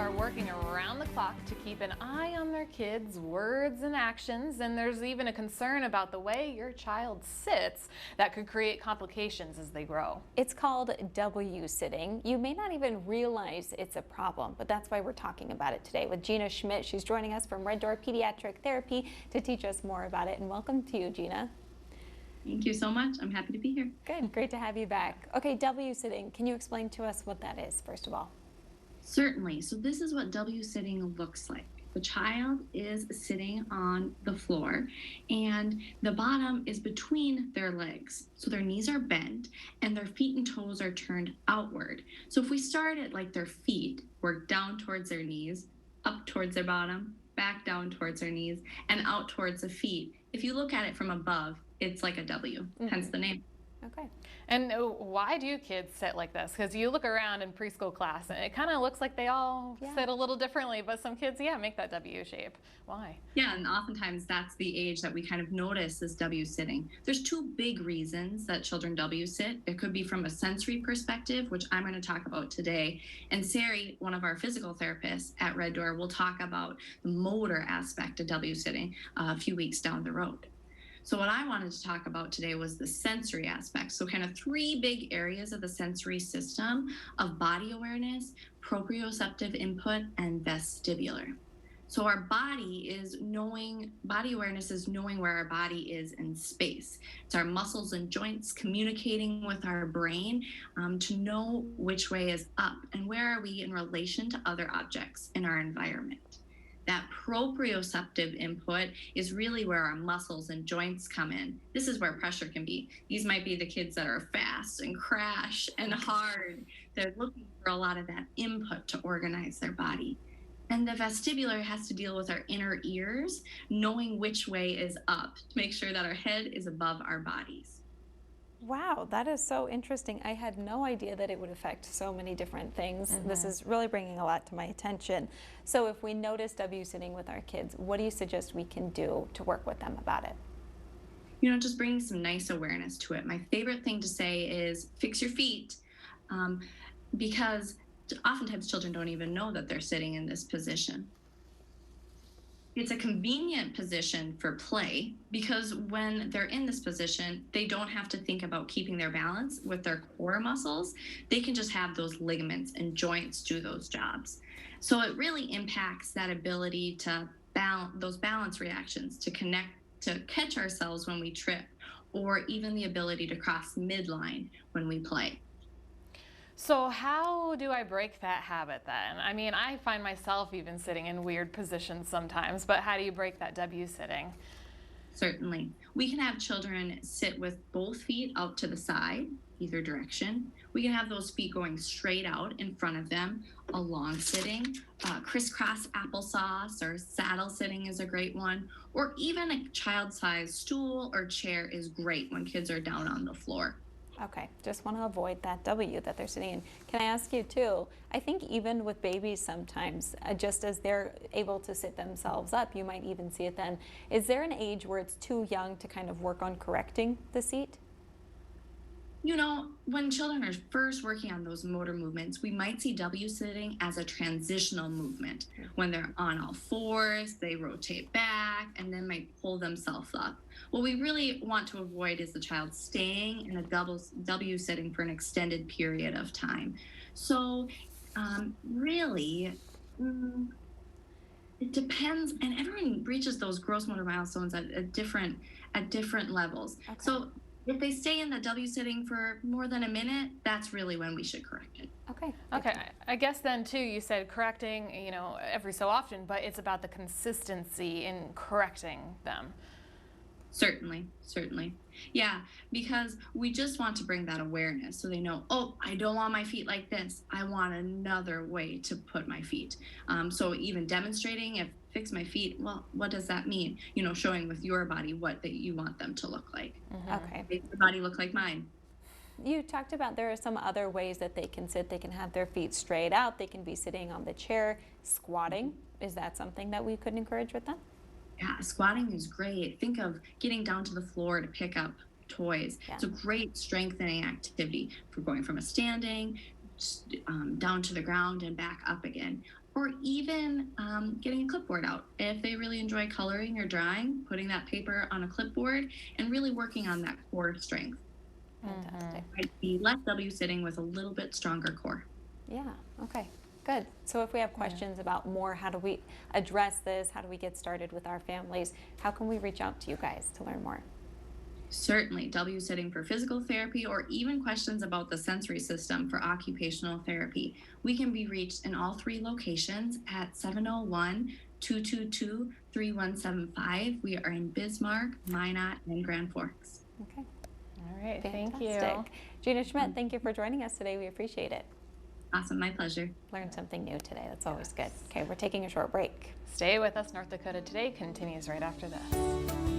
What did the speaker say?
are working around the clock to keep an eye on their kids' words and actions, and there's even a concern about the way your child sits that could create complications as they grow. It's called W sitting. You may not even realize it's a problem, but that's why we're talking about it today with Geena Schmidt. She's joining us from Red Door Pediatric Therapy to teach us more about it. And welcome to you, Geena. Thank you so much. I'm happy to be here. Good, great to have you back. Okay, W sitting. Can you explain to us what that is, first of all? Certainly. So this is what W sitting looks like. The child is sitting on the floor and the bottom is between their legs. So their knees are bent and their feet and toes are turned outward. So if we start at like their feet, work down towards their knees, up towards their bottom, back down towards their knees, and out towards the feet. If you look at it from above, it's like a W, hence the name. Okay. And why do kids sit like this? Because you look around in preschool class and it kind of looks like they all sit a little differently, but some kids, make that W shape. Why? Yeah, and oftentimes that's the age that we kind of notice this W sitting. There's two big reasons that children W sit. It could be from a sensory perspective, which I'm going to talk about today. And Sari, one of our physical therapists at Red Door, will talk about the motor aspect of W sitting a few weeks down the road. So what I wanted to talk about today was the sensory aspect. So kind of three big areas of the sensory system of body awareness, proprioceptive input, and vestibular. So our body awareness is knowing where our body is in space. It's our muscles and joints communicating with our brain to know which way is up and where are we in relation to other objects in our environment. That proprioceptive input is really where our muscles and joints come in. This is where pressure can be. These might be the kids that are fast and crash and hard. They're looking for a lot of that input to organize their body. And the vestibular has to deal with our inner ears, knowing which way is up to make sure that our head is above our bodies. Wow, that is so interesting. I had no idea that it would affect so many different things. This is really bringing a lot to my attention. So if we notice W sitting with our kids, what do you suggest we can do to work with them about it? Just bringing some nice awareness to it. My favorite thing to say is fix your feet, because oftentimes children don't even know that they're sitting in this position. It's a convenient position for play because when they're in this position, they don't have to think about keeping their balance with their core muscles. They can just have those ligaments and joints do those jobs. So it really impacts that ability to balance those balance reactions, to connect, to catch ourselves when we trip, or even the ability to cross midline when we play. So how do I break that habit then? I mean, I find myself even sitting in weird positions sometimes, but how do you break that W sitting? Certainly. We can have children sit with both feet out to the side, either direction. We can have those feet going straight out in front of them, a long sitting, crisscross applesauce or saddle sitting is a great one, or even a child-sized stool or chair is great when kids are down on the floor. Okay, just want to avoid that W that they're sitting in. Can I ask you too, I think even with babies sometimes, just as they're able to sit themselves up, you might even see it then. Is there an age where it's too young to kind of work on correcting the seat? When children are first working on those motor movements, we might see W sitting as a transitional movement. When they're on all fours, they rotate back and then might pull themselves up. What we really want to avoid is the child staying in a W sitting for an extended period of time. So really, it depends, and everyone reaches those gross motor milestones at different levels. Okay. So if they stay in the W sitting for more than a minute, that's really when we should correct it. Okay. Okay. I guess then too, you said correcting, every so often, but it's about the consistency in correcting them. Certainly. Yeah, because we just want to bring that awareness so they know, oh, I don't want my feet like this. I want another way to put my feet. So even demonstrating, if fix my feet, well, what does that mean? Showing with your body what that you want them to look like. Okay. Make your body look like mine. You talked about there are some other ways that they can sit. They can have their feet straight out. They can be sitting on the chair, squatting. Is that something that we could encourage with them? Yeah, squatting is great. Think of getting down to the floor to pick up toys. Yeah. It's a great strengthening activity for going from a standing down to the ground and back up again. or even getting a clipboard out. If they really enjoy coloring or drawing, putting that paper on a clipboard and really working on that core strength. Fantastic. I'd be less W sitting with a little bit stronger core. Yeah, okay, good. So if we have questions about more, how do we address this? How do we get started with our families? How can we reach out to you guys to learn more? Certainly, W sitting for physical therapy or even questions about the sensory system for occupational therapy. We can be reached in all 3 locations at 701-222-3175. We are in Bismarck, Minot, and Grand Forks. Okay, All right, fantastic. thank you. Geena Schmidt, thank you for joining us today. We appreciate it. Awesome, my pleasure. Learned something new today. That's always good. Okay, we're taking a short break. Stay with us. North Dakota Today continues right after this.